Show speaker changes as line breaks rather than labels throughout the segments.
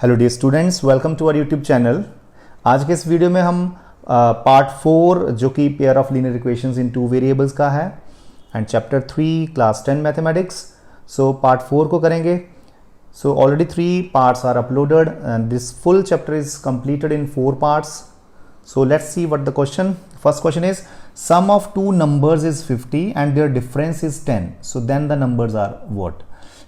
Hello dear students, welcome to our YouTube channel. आज के इस वीडियो में हम पार्ट 4 जो कि pair of linear equations in two variables का है and chapter 3 class 10 mathematics. So part 4 को करेंगे। So already 3 parts are uploaded and this full chapter is completed in 4 parts. So let's see what the question. First question is sum of two numbers is 50 and their difference is 10. So then the numbers are what?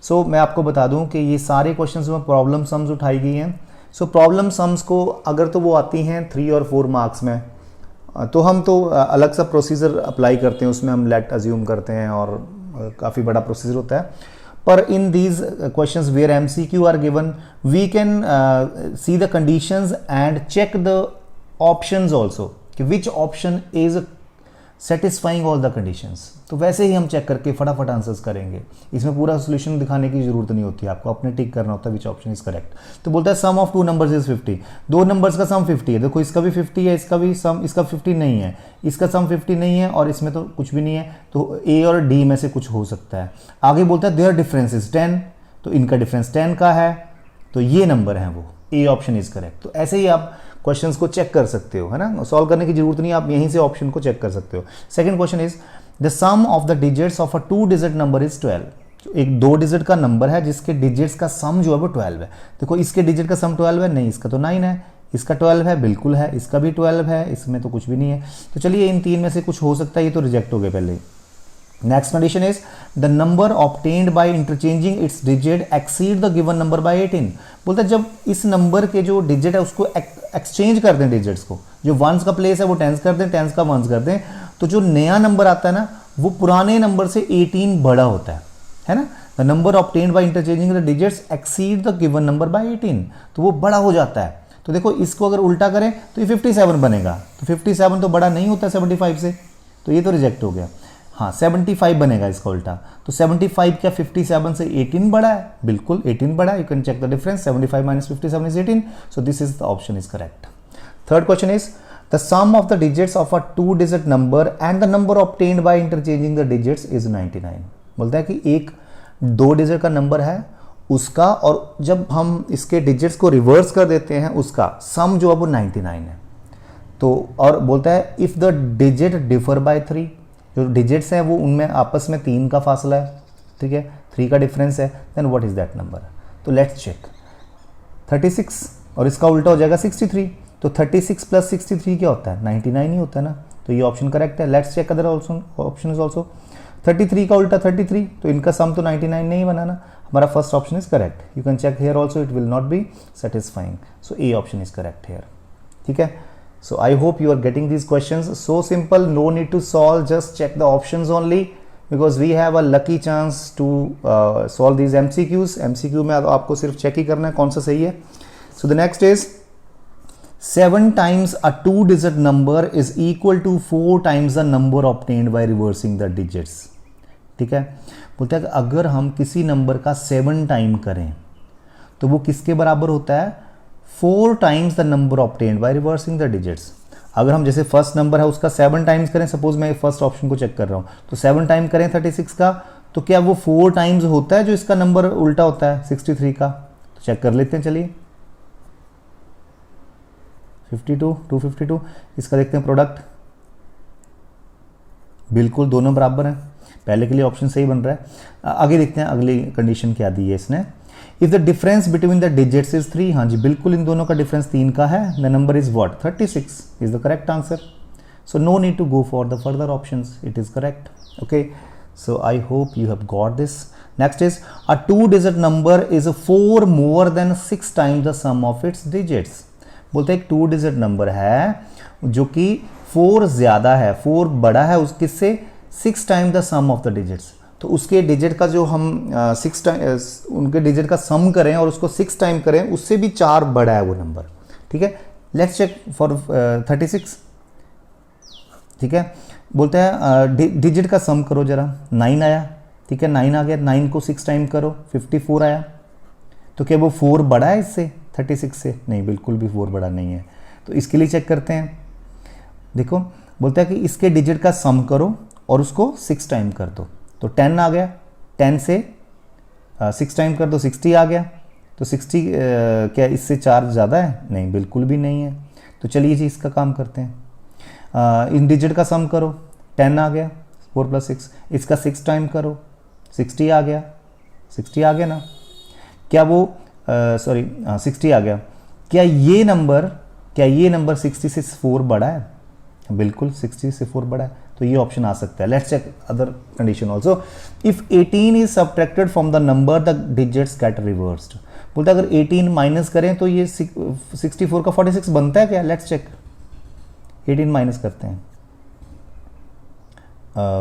So मैं आपको बता दूं कि ये सारे questions में problem sums उठाई गई हैं। So प्रॉब्लम सम्स को अगर तो वो आती हैं 3 और 4 मार्क्स में, तो हम तो अलग सा प्रोसीजर अप्लाई करते हैं, उसमें हम लेट अज्यूम करते हैं और काफ़ी बड़ा प्रोसीजर होता है। पर in these questions where MCQ are given we can see the conditions and check the options also कि which option is satisfying all the conditions. तो वैसे ही हम चेक करके फटाफट आंसर्स करेंगे। इसमें पूरा सोल्यूशन दिखाने की जरूरत नहीं होती, आपको अपने टिक करना होता है विच ऑप्शन इज करेक्ट। तो बोलता है सम ऑफ टू नंबर्स इज 50। दो नंबर्स का सम 50 है। देखो इसका भी 50 है, इसका भी सम, इसका 50 नहीं है, इसका सम 50 नहीं है और इसमें तो कुछ भी नहीं है। तो ए और डी में से कुछ हो सकता है। आगे बोलता है देयर डिफरेंस इज 10। तो इनका डिफरेंस 10 का है, तो ये नंबर है, वो ए ऑप्शन इज करेक्ट। तो ऐसे ही आप क्वेश्चंस को चेक कर सकते हो, है ना। सॉल्व करने की जरूरत नहीं, आप यहीं से ऑप्शन को चेक कर सकते हो। Second question is the sum of the digits of a 2 digit number is 12। एक 2 डिजिट का नंबर है जिसके डिजिट्स का सम जो है वो 12 है। देखो इसके डिजिट का सम 12 है, नहीं इसका तो 9 है, इसका 12 है, बिल्कुल है, इसका भी 12 है, इसमें तो कुछ भी नहीं है। तो चलिए इन तीन में से कुछ हो सकता है, ये तो रिजेक्ट हो गए पहले। Next condition is the number obtained by interchanging it's digit exceed the given number by 18। बोलता है जब इस नंबर के जो डिजिट है उसको एक्सचेंज कर दें, डिजिट्स को, जो वंस का प्लेस है वो टेंस कर दें, टेंस का वंस कर दें, तो जो नया नंबर आता है ना वो पुराने नंबर से 18 बड़ा होता है ना। The number obtained by interchanging the digits exceed the given number by 18, तो वो बड़ा हो जाता है। तो देखो इसको अगर उल्टा करें तो ये 57 बनेगा। तो 57 तो बड़ा नहीं होता 75 से, तो ये तो रिजेक्ट हो गया। हाँ 75 बनेगा इसका उल्टा। तो 75 क्या 57 से 18 बड़ा है? बिल्कुल 18 बड़ा है। You can check the difference, 75 minus 57 is 18। So this is the option is correct. Third question is the sum of the digits of a 2 digit number and the number obtained by interchanging the digits is 99। बोलता है कि एक 2 digit का number है उसका, और जब हम इसके डिजिट्स को रिवर्स कर देते हैं उसका सम जो है वो 99 है। तो और बोलता है if the digit differ by 3, जो डिजिट्स हैं वो उनमें आपस में 3 का फासला है, ठीक है, 3 का डिफरेंस है, then what is that number. तो लेट्स चेक 36 और इसका उल्टा हो जाएगा 63। तो 36 प्लस 63 क्या होता है? 99 ही होता है ना। तो ये ऑप्शन करेक्ट है। Let's check other option is also 33 का उल्टा 33, तो इनका सम तो 99 नहीं बना ना। हमारा first option is correct. You can check here also, it will not be satisfying. So A option is correct here, ठीक है। So I hope you are getting these questions. So simple, no need to solve, just check the options only because we have a lucky chance to solve these MCQs. MCQ में आपको सिर्फ check ही करना है कौन सा सही है। So the next is 7 times a 2 digit number is equal to 4 times the number obtained by reversing the digits. ठीक है, बोलता है कि अगर हम किसी नंबर का 7 टाइम करें तो वो किसके बराबर होता है? 4 times the number obtained by reversing the digits. अगर हम जैसे फर्स्ट नंबर है उसका 7 टाइम्स करें, सपोज मैं फर्स्ट ऑप्शन को चेक कर रहा हूं, तो 7 टाइम करें 36 का, तो क्या वो 4 टाइम्स होता है जो इसका नंबर उल्टा होता है 63 का? तो चेक कर लेते हैं, चलिए 52 252, इसका देखते हैं प्रोडक्ट। बिल्कुल दोनों बराबर हैं, पहले के लिए ऑप्शन सही बन रहा है। आगे देखते हैं अगली कंडीशन क्या दी है इसने। If the difference between the digits is 3, हाँ जी बिल्कुल इन दोनों का डिफरेंस 3 का है, the number is what? 36 is the correct answer. So no need to go for the further options, it is correct. Okay, so I hope you have got this. Next is a 2 digit number is 4 more than 6 times the sum of its digits. बोलते हैं एक 2 digit number है जो कि 4 ज्यादा है, 4 बड़ा है उस किससे? 6 time the sum of the digits. तो उसके डिजिट का जो हम 6 टाइम उनके डिजिट का सम करें और उसको 6 टाइम करें, उससे भी 4 बड़ा है वो नंबर, ठीक है। लेट्स चेक फॉर 36, ठीक है। बोलते हैं डिजिट का सम करो जरा, 9 आया, ठीक है, 9 आ गया, 9 को 6 टाइम करो 54 आया। तो क्या वो 4 बड़ा है इससे 36 से? नहीं, बिल्कुल भी 4 बड़ा नहीं है। तो इसके लिए चेक करते हैं। देखो बोलता है कि इसके डिजिट का सम करो और उसको 6 टाइम कर दो, तो 10 आ गया, 10 से 6 टाइम कर दो 60 आ गया, तो 60 क्या इससे 4 ज़्यादा है? नहीं, बिल्कुल भी नहीं है। तो चलिए जी इसका काम करते हैं। इन डिजिट का सम करो, 10 आ गया, 4 + 6। इसका 6 टाइम करो, 60 आ गया, 60 आ गया ना। क्या वो 60 आ गया। क्या ये नंबर 60 से 4 बड़ा है? बिल्कुल 60 से 4 बड़ा है, तो ये ऑप्शन आ सकता है। Let's check other condition also. If 18 is subtracted from the number the digits get reversed. बोलता है अगर 18 माइनस करें तो ये 64 का 46 बनता है क्या? Let's check. 18 माइनस करते हैं।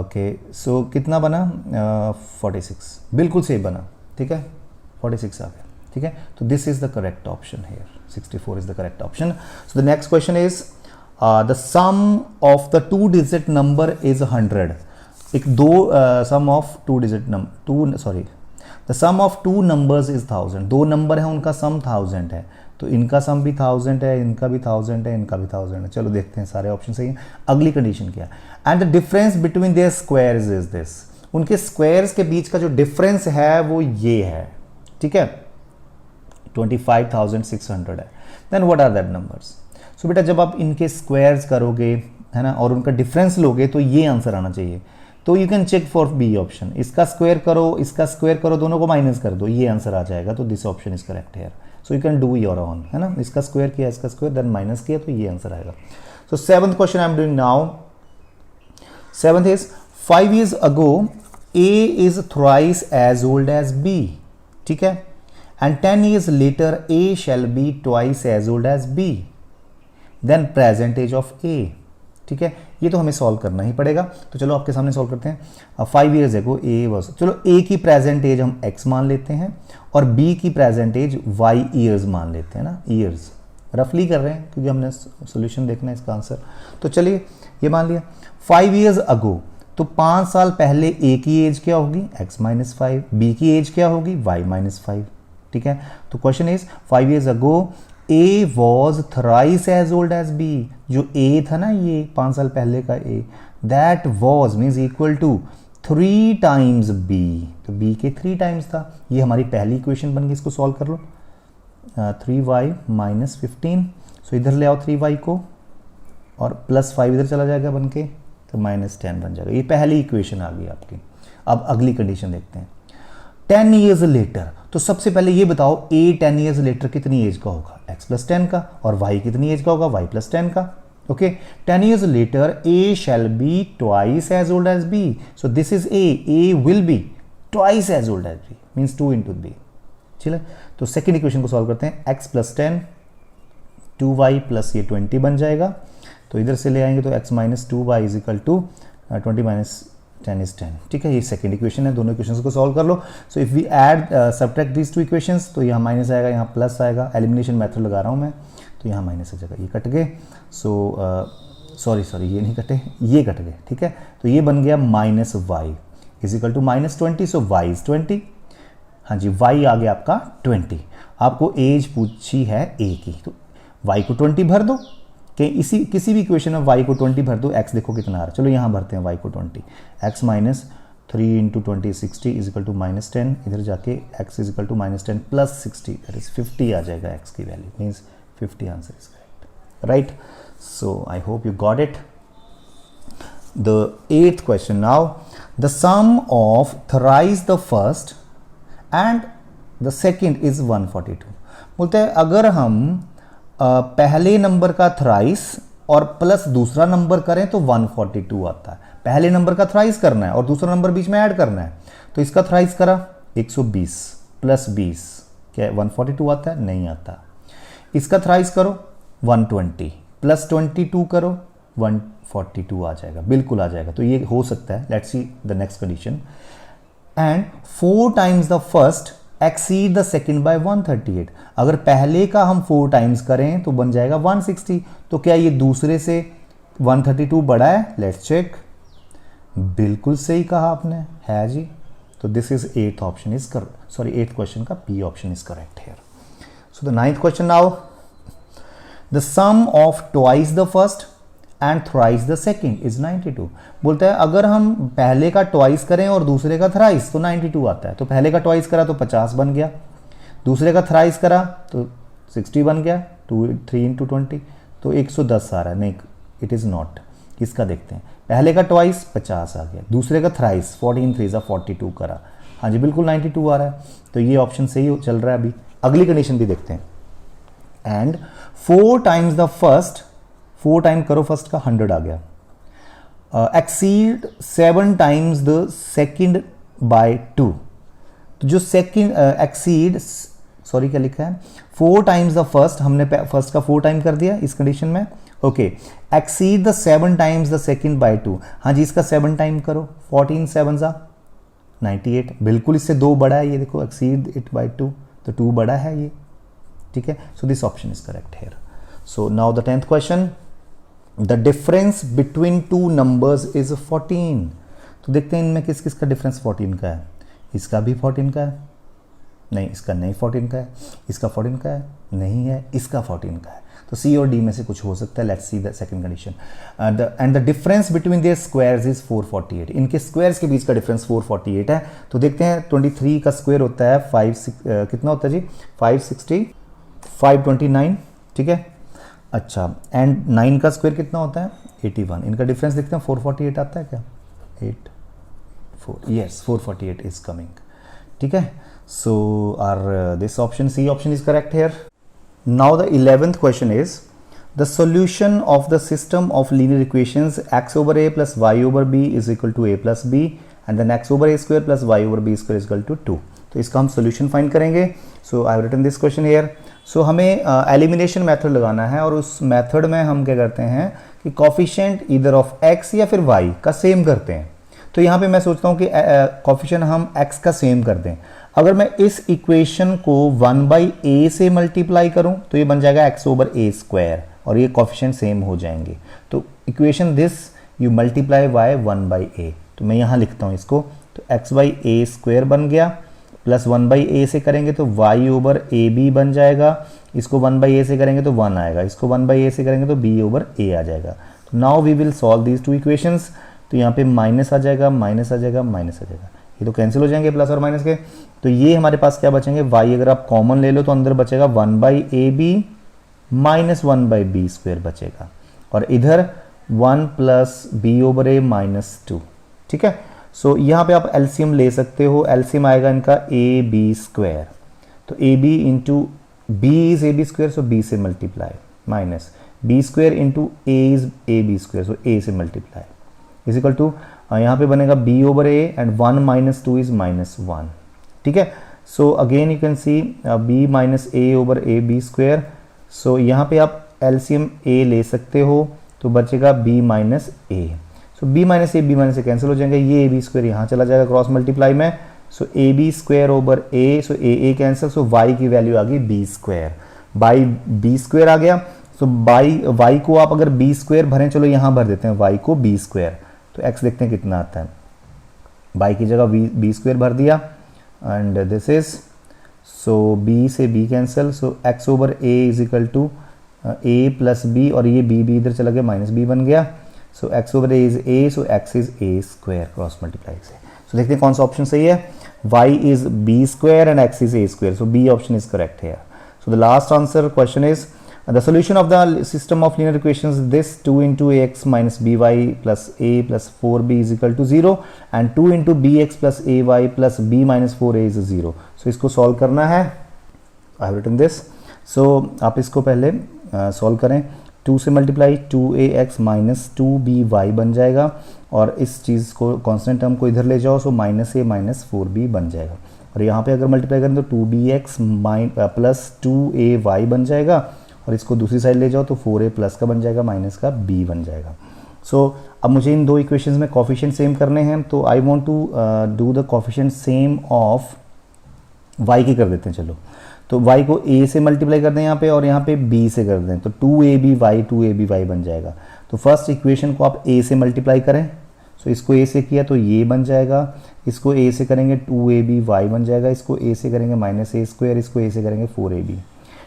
ओके सो कितना बना? 46, बिल्कुल सही बना, ठीक है, 46 आ गया, ठीक है। तो this is the correct option here, 64 is the correct option. So the next question is the sum of the 2 digit number is 100। एक दो sum of 2 digit number the sum of 2 numbers is 1000। 2 number है, उनका सम 1000 है, तो इनका सम भी 1000 है, इनका भी 1000 है, इनका भी 1000 है। चलो देखते हैं, सारे ऑप्शन सही हैं। अगली कंडीशन क्या है? And the difference between their squares is this. उनके स्क्वायर्स के बीच का जो डिफरेंस है वो ये है, ठीक है, 25,600 है। Then what are that numbers? So बेटा जब आप इनके स्क्वायर्स करोगे, है ना, और उनका डिफरेंस लोगे तो ये आंसर आना चाहिए। तो you can check for B option. इसका स्क्वायर करो, इसका स्क्वायर करो, दोनों को माइनस कर दो, ये आंसर आ जाएगा। तो this option is correct here. So you can do your own, है ना। इसका स्क्वायर किया, इसका स्क्वायर, देन माइनस किया, तो ये आंसर आएगा। सो 7th question I am doing now. 7th is 5 years ago A is thrice as old as B, ठीक है, and 10 years later A shall be twice as old as B, then present age of A, ठीक है। ये तो हमें solve करना ही पड़ेगा, तो चलो आपके सामने सॉल्व करते हैं। 5 years ago A was, चलो A की प्रेजेंट एज हम X मान लेते हैं और B की प्रेजेंट एज Y ईयर्स मान लेते हैं ना, ईयर्स रफली कर रहे हैं क्योंकि हमने सोल्यूशन देखना है इसका आंसर। तो चलिए ये मान लिया 5 years ago, तो 5 साल पहले A की एज क्या होगी? X - 5। B की एज क्या होगी? Y - 5, ठीक है। तो question is 5 years ago A was thrice as old as B। जो A था ना, ये 5 साल पहले का A, that was means equal to 3 times B, तो B के 3 टाइम्स था। ये हमारी पहली इक्वेशन बन गई, इसको सॉल्व कर लो। 3y - 15, सो इधर ले आओ 3y को और +5 इधर चला जाएगा बन के, तो -10 बन जाएगा। ये पहली इक्वेशन आ गई आपकी। अब अगली कंडीशन देखते हैं। 10 years later, तो सबसे पहले ये बताओ A 10 years later कितनी एज का होगा? X + 10 का। और Y कितनी एज का होगा? Y + 10 का। Okay, 10 years later A shall be twice as old as B, so this is A will be twice as old as B, means 2 into B। चलिए तो सेकेंड इक्वेशन को solve करते हैं। X + 10 2y + ये 20 बन जाएगा, तो इधर से ले आएंगे तो x - 2y = 20 - 10 is 10, ठीक है। ये सेकंड इक्वेशन है, दोनों इक्वेशंस को सॉल्व कर लो। So if we add subtract these 2 equations, तो यहाँ माइनस आएगा, यहाँ प्लस आएगा। एलिमिनेशन मेथड लगा रहा हूँ मैं, तो यहाँ माइनस आ जाएगा, ये कट गए। सो सॉरी ये नहीं कटे, ये कट गए, ठीक है। तो ये बन गया -y = -20, सो y is 20। हाँ जी, y आ गया आपका 20। आपको एज पूछी है A की, तो y को 20 भर दो, कि किसी भी इक्वेशन में y को 20 भर दो। x देखो कितना आ रहा है, चलो यहाँ भरते हैं y को 20। x - 3 × 20 60 = -10, इधर जाके x = -10 + 60, दैट इज 50 आ जाएगा x की value, means 50 answer is correct, right. So I hope you got it. The 8th question now, the sum of thrice the first and the second is 142। बोलते हैं अगर हम पहले number का thrice और plus दूसरा नंबर करें तो 142 आता है। पहले नंबर का थ्राइस करना है और दूसरा नंबर बीच में ऐड करना है, तो इसका थ्राइस करा 120 + 20, क्या 142 आता है? नहीं आता। इसका थ्राइस करो 120 + 22 करो 142 आ जाएगा, बिल्कुल आ जाएगा। तो ये हो सकता है। Let's see the next condition. And 4 times the first exceed the second by 138। अगर पहले का हम 4 टाइम्स करें तो बन जाएगा 160। तो क्या ये दूसरे से 132 बड़ा है? Let's check. बिल्कुल सही कहा आपने, है जी। तो this is 8th option is correct, sorry 8th question का P option is correct here. So the 9th question now, the sum of twice the first and thrice the second is 92। बोलता है अगर हम पहले का ट्वाइस करें और दूसरे का थ्राइस तो 92 आता है। तो पहले का ट्वाइस करा तो 50 बन गया, दूसरे का थ्राइस करा तो 60 बन गया, 3 इंटू 20 तो 110 आ रहा है। नहीं, इट इज़ नॉट। किसका देखते हैं, पहले का ट्वाइस 50 आ गया, दूसरे का थ्राइस 14 3 42 करा, हाँ जी बिल्कुल 92 आ रहा है। तो ये ऑप्शन सही चल रहा है। अभी अगली कंडीशन भी देखते हैं। And 4 times the first, 4 time करो फर्स्ट का 100 आ गया, exceed 7 times the second by 2। तो जो सेकंड एक्सीड, सॉरी क्या लिखा है, 4 टाइम्स द फर्स्ट, हमने फर्स्ट का 4 टाइम कर दिया इस कंडीशन में। Okay, exceed the 7 times the second by 2, हाँ जी इसका 7 टाइम करो, 14 7 98, बिल्कुल इससे 2 बड़ा है ये, देखो एक्सीड इट बाय 2, तो 2 बड़ा है ये, ठीक है। So this option is correct hair. So now the 10th question, the difference between 2 numbers is 14। तो देखते हैं इनमें किस किस का डिफरेंस 14 का है। इसका भी 14 का है, नहीं इसका नहीं 14 का है, इसका 14 का है, नहीं है, इसका 14 का है। तो सी और डी में से कुछ हो सकता है। Let's see the second condition. And the difference between their squares is 448। इनके स्क्वायर्स के बीच का डिफरेंस 448 है। तो देखते हैं 23 का स्क्वायर होता है 5 कितना होता है जी, 560 529, ठीक है। अच्छा, एंड 9 का स्क्वायर कितना होता है 81। इनका डिफरेंस देखते हैं 448 आता है क्या, 8 4, यस 448 इज कमिंग, ठीक है। So are this option C option is correct here. Now the 11th question is the solution of the system of linear equations x over a plus y over b is equal to a plus b and then x over a square plus y over b square is equal to 2। तो इसका हम solution find करेंगे। So I have written this question here। So हमें elimination method लगाना है और उस method में हम क्या करते हैं कि coefficient either of x या फिर y का सेम करते हैं। तो यहाँ पे मैं सोचता हूँ कि कोफिशिएंट हम x का सेम कर दें। अगर मैं इस इक्वेशन को 1/a से मल्टीप्लाई करूँ तो ये बन जाएगा x ओवर a स्क्वायर और ये कोफिशिएंट सेम हो जाएंगे। तो equation this you multiply by 1/a। तो मैं यहाँ लिखता हूँ इसको, तो x/a स्क्वायर बन गया प्लस 1/a से करेंगे तो y ओवर ab बन जाएगा। इसको 1/a से करेंगे तो 1 आएगा, इसको 1/a से करेंगे तो b ओवर a आ जाएगा। तो now we will solve these 2 equations. तो यहाँ पे माइनस आ जाएगा, माइनस आ जाएगा, माइनस आ जाएगा, ये तो कैंसिल हो जाएंगे प्लस और माइनस के। तो ये हमारे पास क्या बचेंगे, y अगर आप कॉमन ले लो तो अंदर बचेगा 1/ab माइनस 1/b स्क्वायर बचेगा और इधर 1 plus b over a minus 2, ठीक है। सो यहाँ पे आप एलसीएम ले सकते हो, एलसीएम आएगा इनका ab स्क्वायर, तो ab into b is ab square, so b से multiply minus b square into a is ab square, so a से मल्टीप्लाई इज इक्वल टू यहाँ पे बनेगा b over a and 1 minus 2 is minus 1, ठीक है। So again you can see b minus a over a b square. So यहाँ पे आप LCM a ले सकते हो तो बचेगा b minus a। So b minus a cancel हो जाएंगे, ये a b स्क्वायर यहाँ चला जाएगा क्रॉस मल्टीप्लाई में। So a b square over a, so a cancel, so y की वैल्यू आ गई b square by b square आ गया। सो बाई y को आप अगर b स्क्वायर भरें, चलो यहाँ भर देते हैं y को b स्क्वायर, तो x देखते हैं कितना आता है, y की जगह b स्क्वायर भर दिया and this is, so b से b cancel, so x over a is equal to a plus b और ये b इधर चला गया माइनस b बन गया। सो x over a is a, so x is a square cross multiply से। सो देखते हैं कौन सा ऑप्शन सही है, y is b square and x is a square, so b option is correct है। So the last answer question is the solution of the system of linear equations this 2 into ax minus by plus a plus 4b is equal to 0 and 2 into bx plus ay plus b minus 4a is 0। so इसको solve करना है, I have written this। so आप इसको पहले solve करें, 2 से multiply 2ax minus 2by बन जाएगा और इस चीज़ को कांस्टेंट टर्म को इधर ले जाओ, so minus a minus 4b बन जाएगा और यहाँ पे अगर मल्टीप्लाई करें तो 2bx प्लस 2ay बन जाएगा और इसको दूसरी साइड ले जाओ तो 4a प्लस का बन जाएगा माइनस का b बन जाएगा। सो अब मुझे इन दो इक्वेशंस में कोफिशिएंट सेम करने हैं, तो I want to do the coefficient same of y की कर देते हैं। चलो तो y को a से मल्टीप्लाई कर दें यहाँ पे और यहाँ पे b से कर दें, तो 2aby बन जाएगा। तो फर्स्ट इक्वेशन को आप a से मल्टीप्लाई करें, सो इसको a से किया तो ये बन जाएगा, इसको a से करेंगे 2aby बन जाएगा, इसको a से करेंगे माइनस a स्क्वायर, इसको a से करेंगे 4ab,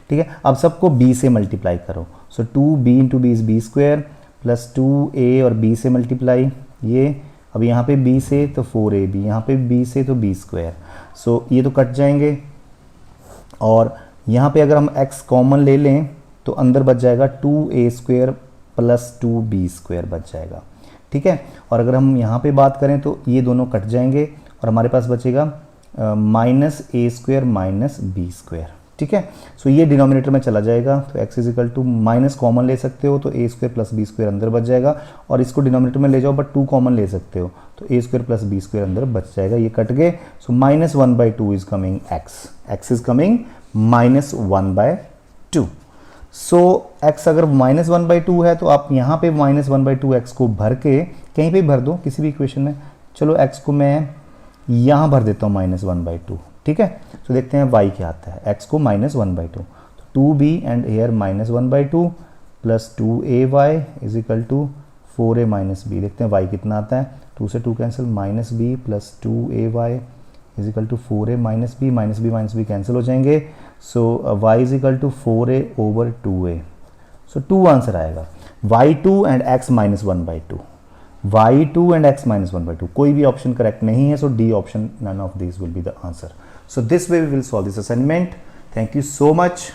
ठीक है। अब सबको b से मल्टीप्लाई करो, so 2b into B is b square plus 2a और b से मल्टीप्लाई ये, अब यहाँ पे b से तो 4ab, यहाँ पे b से तो b स्क्वायर, सो ये तो कट जाएंगे और यहाँ पे अगर हम x कॉमन ले लें तो अंदर बच जाएगा 2a² + 2b² बच जाएगा, ठीक है। और अगर हम यहाँ पे बात करें तो ये दोनों कट जाएंगे और हमारे पास बचेगा -a² - b², ठीक है। सो ये डिनोमिनेटर में चला जाएगा, तो x = माइनस कॉमन ले सकते हो तो a² + b² अंदर बच जाएगा, और इसको डिनोमिनेटर में ले जाओ बट 2 कॉमन ले सकते हो तो a² + b² अंदर बच जाएगा, ये कट गए। सो -1/2 is coming x is coming -1/2। So x अगर -1/2 है तो आप यहाँ पे -1/2 x को भर के कहीं पे भर दो किसी भी इक्वेशन में। चलो x को मैं यहाँ भर देता हूँ -1/2, ठीक है। तो देखते हैं y क्या आता है, x को -1/2 तो 2b and hair -1/2 + 2ay = 4a - b। देखते हैं y कितना आता है, 2 से 2 cancel, -b + 2ay = 4a - b cancel हो जाएंगे। सो y = 4a/2a। सो 2 आंसर आएगा, y2 and x -1/2, y2 and x -1/2। कोई भी ऑप्शन करेक्ट नहीं है, so D option, none of this will be the answer. So this way we will solve this assignment. Thank you so much.